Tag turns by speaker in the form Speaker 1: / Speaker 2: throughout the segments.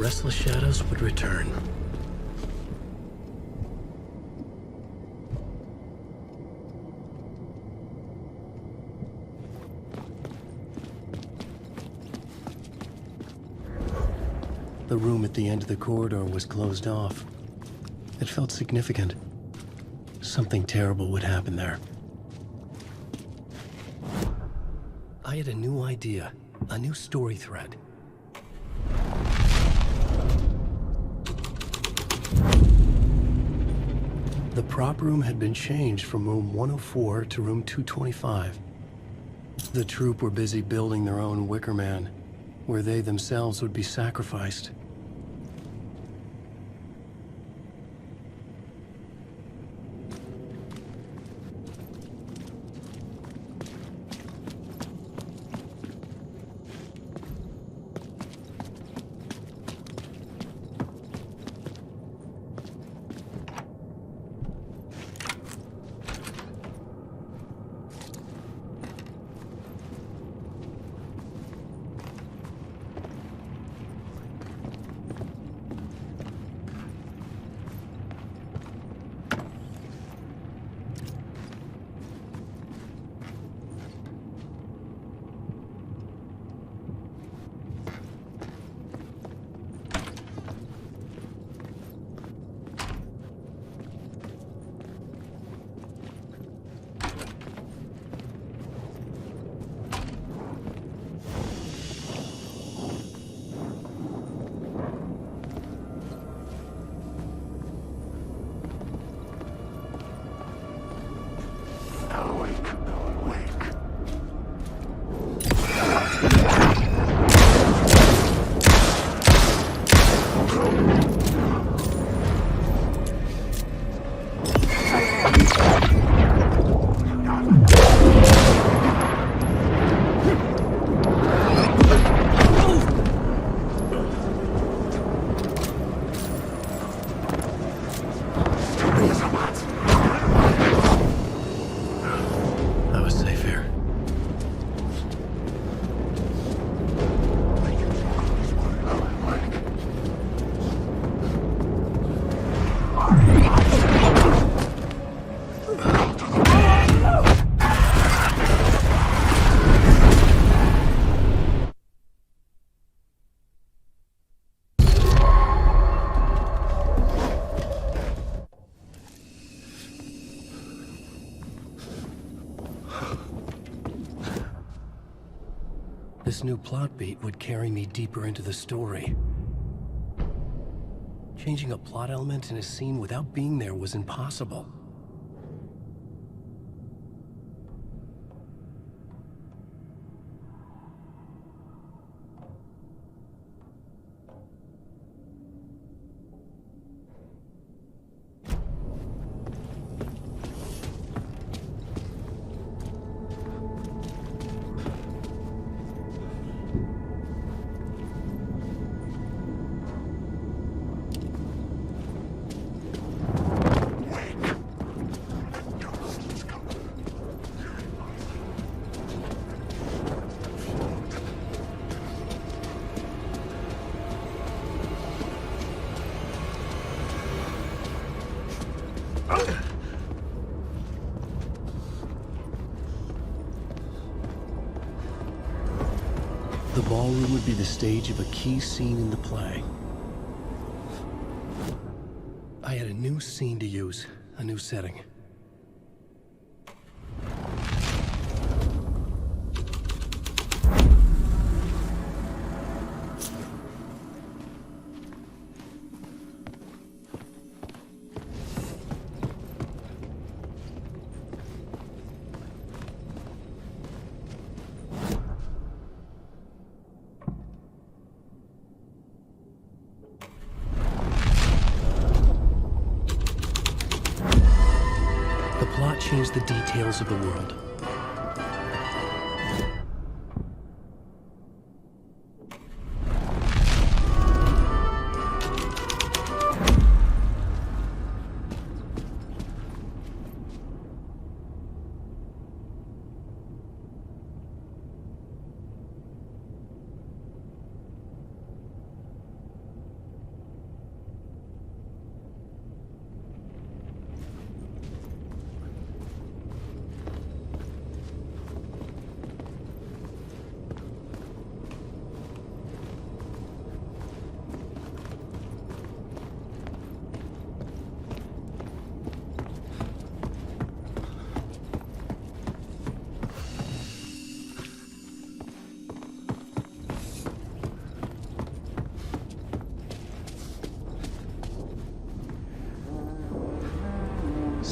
Speaker 1: restless shadows would return. The room at the end of the corridor was closed off. It felt significant. Something terrible would happen there. I had a new idea, a new story thread. The prop room had been changed from room 104 to room 225. The troupe were busy building their own Wicker Man, where they themselves would be sacrificed. I was safe here. This new plot beat would carry me deeper into the story. Changing a plot element in a scene without being there was impossible. The ballroom would be the stage of a key scene in the play. I had a new scene to use, a new setting. The plot changed the details of the world.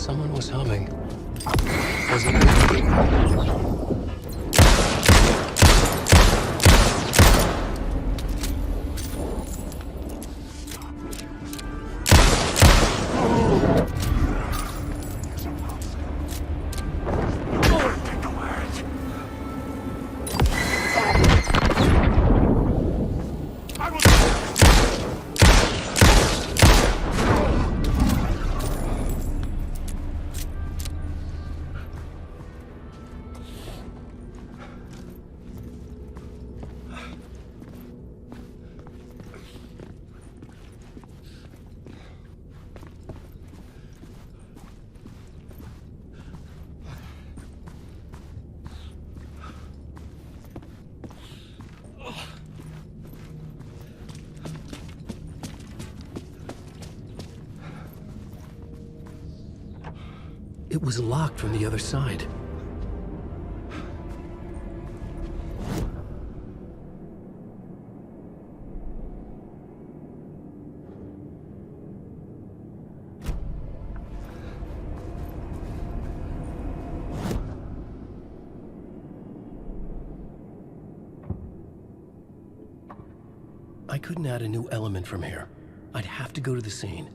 Speaker 1: Someone was humming. Was it? It was locked from the other side. I couldn't add a new element from here. I'd have to go to the scene.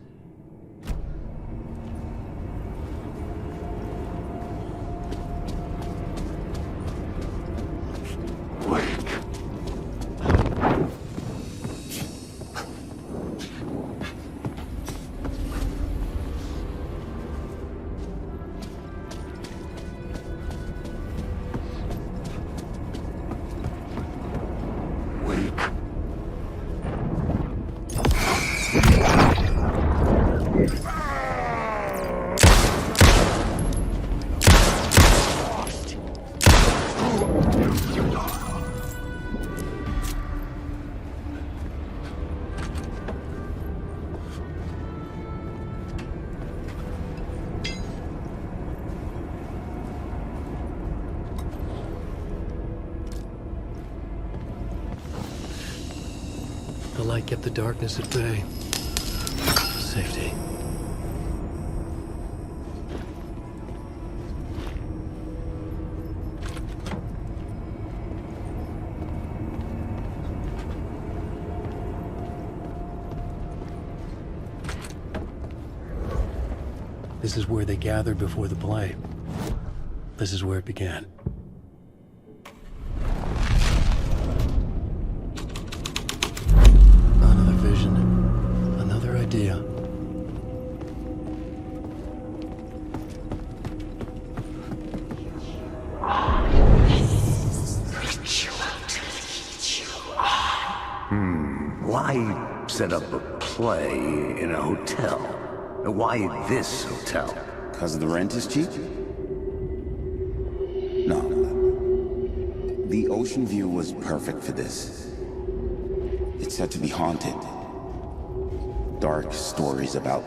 Speaker 1: The light kept the darkness at bay. Safety. This is where they gathered before the play. This is where it began. Another vision. Another idea.
Speaker 2: Why set up a play in a hotel? Why this hotel?
Speaker 3: Because the rent is cheap? No. The ocean view was perfect for this. It's said to be haunted. Dark stories about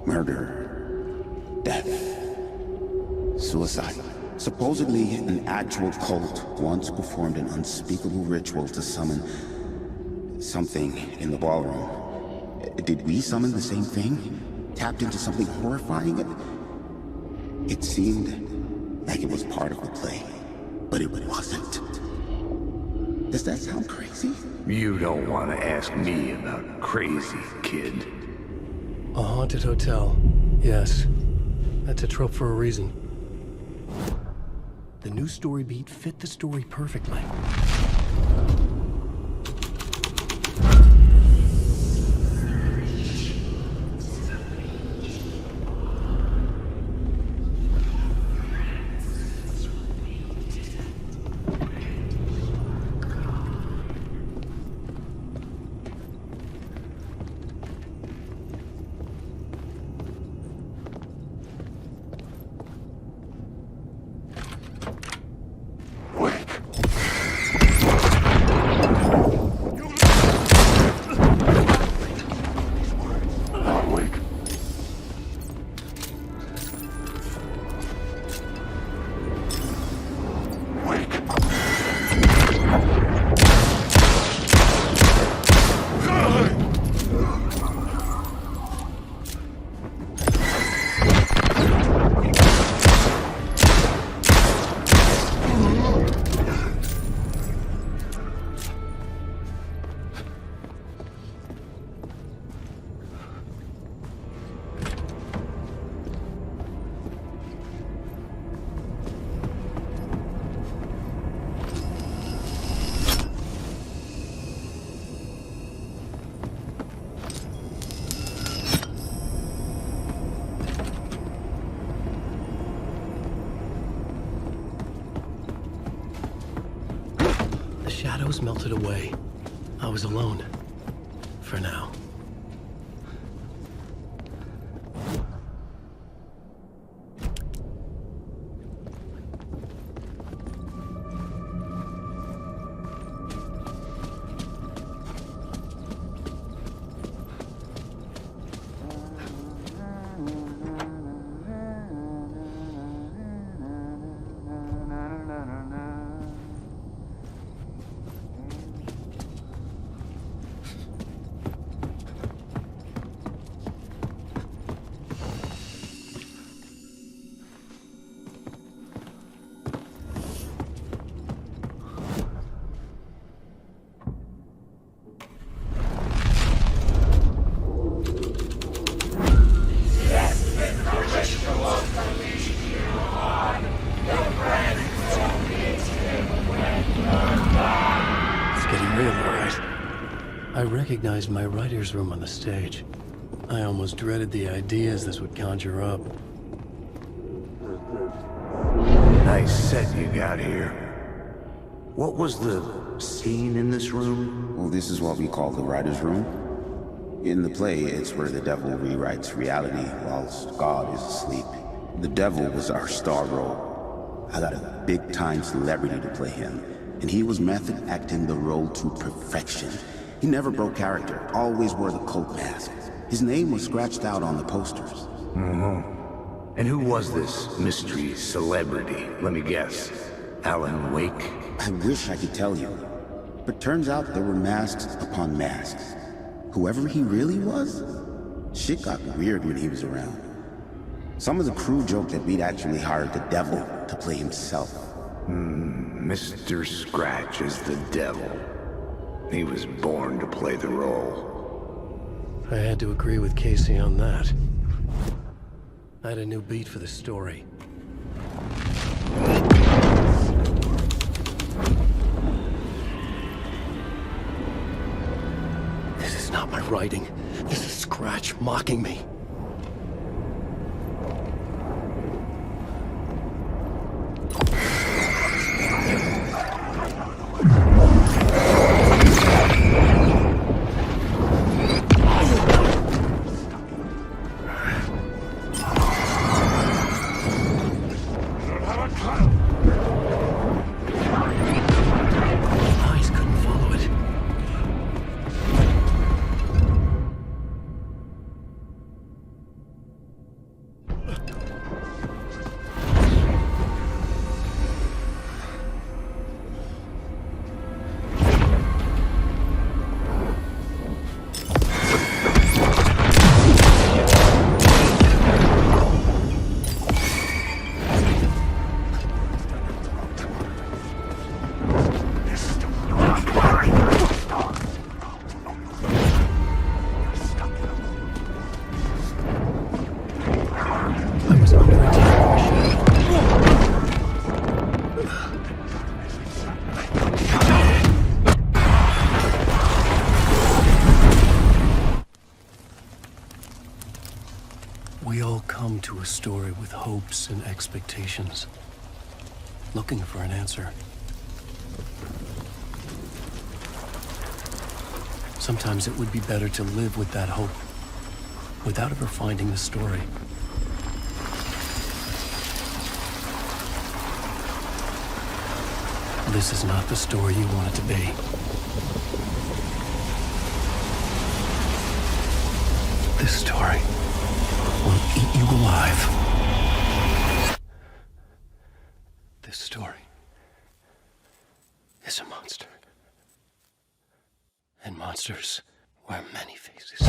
Speaker 3: murder, death, suicide. Supposedly, an actual cult once performed an unspeakable ritual to summon something in the ballroom. Did we summon the same thing? Tapped into something horrifying? It seemed like it was part of the play, but it wasn't. Does that sound crazy?
Speaker 2: You don't want to ask me about crazy, kid.
Speaker 1: A haunted hotel. Yes. That's a trope for a reason. The new story beat fit the story perfectly. shadows melted away. I was alone. For now. I recognized my writer's room on the stage. I almost dreaded the ideas this would conjure up.
Speaker 2: Nice set you got here. What was the scene in this room?
Speaker 3: Well, this is what we call the writer's room. In the play, it's where the devil rewrites reality whilst God is asleep. The devil was our star role. I got a big-time celebrity to play him, and he was method acting the role to perfection. He never broke character, always wore the cult mask. His name was scratched out on the posters.
Speaker 2: And who was this mystery celebrity? Let me guess. Alan Wake?
Speaker 3: I wish I could tell you, but turns out there were masks upon masks. Whoever he really was, shit got weird when he was around. Some of the crew joked that we'd actually hired the devil to play himself.
Speaker 2: Mr. Scratch is the devil. He was born to play the role.
Speaker 1: I had to agree with Casey on that. I had a new beat for the story. This is not my writing. This is Scratch mocking me. We all come to a story with hopes and expectations, looking for an answer. Sometimes it would be better to live with that hope, without ever finding the story. This is not the story you want it to be. This story will eat you alive. This story is a monster. And monsters wear many faces.